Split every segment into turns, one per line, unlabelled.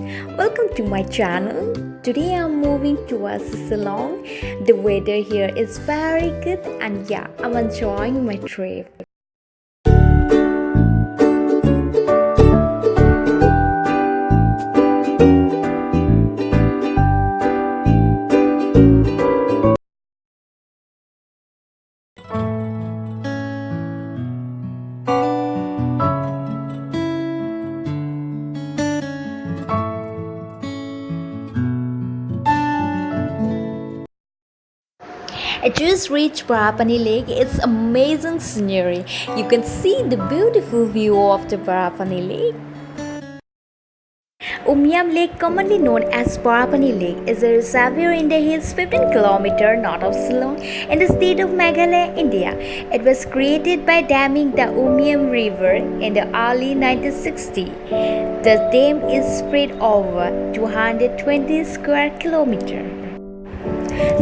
Welcome to my channel. Today I'm moving towards Shillong. The weather here is very good and yeah, I'm enjoying my trip. I just reached Parapani Lake. It's amazing scenery. You can see the beautiful view of the Parapani Lake. Umiam Lake, commonly known as Parapani Lake, is a reservoir in the hills 15 km north of Shillong in the state of Meghalaya, India. It was created by damming the Umiam River in the early 1960s. The dam is spread over 220 square kilometers.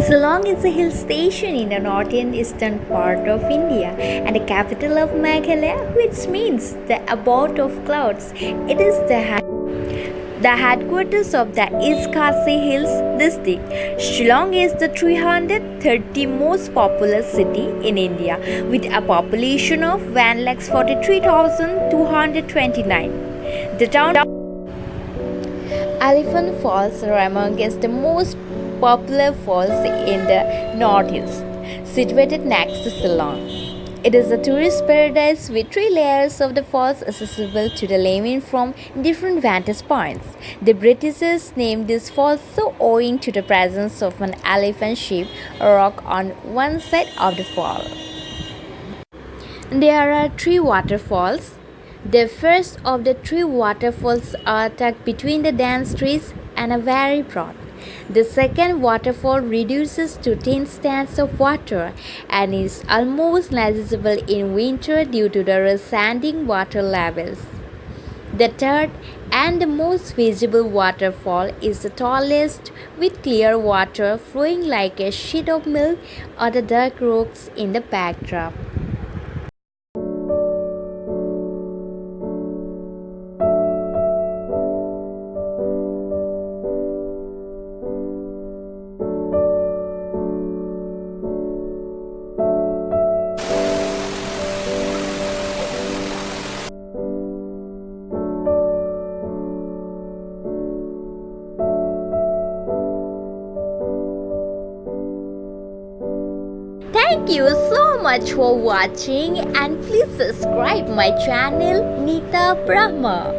Shillong is a hill station in the northeastern part of India and the capital of Meghalaya, which means the abode of clouds. It is the headquarters of the East Khasi Hills district. Shillong is the 330 most populous city in India with a population of 1,43,229. The town Elephant Falls are among the most popular falls in the northeast, situated next to Shillong. It is a tourist paradise with 3 layers of the falls accessible to the layman from different vantage points. The Britishers named this falls so owing to the presence of an elephant-shaped rock on one side of the fall. There are 3 waterfalls. The first of the 3 waterfalls are tucked between the dense trees and are very broad. The second waterfall reduces to 10 stands of water and is almost negligible in winter due to the receding water levels. The third and the most visible waterfall is the tallest, with clear water flowing like a sheet of milk or the dark rocks in the backdrop. Thank you so much for watching and please subscribe my channel Nita Brahma.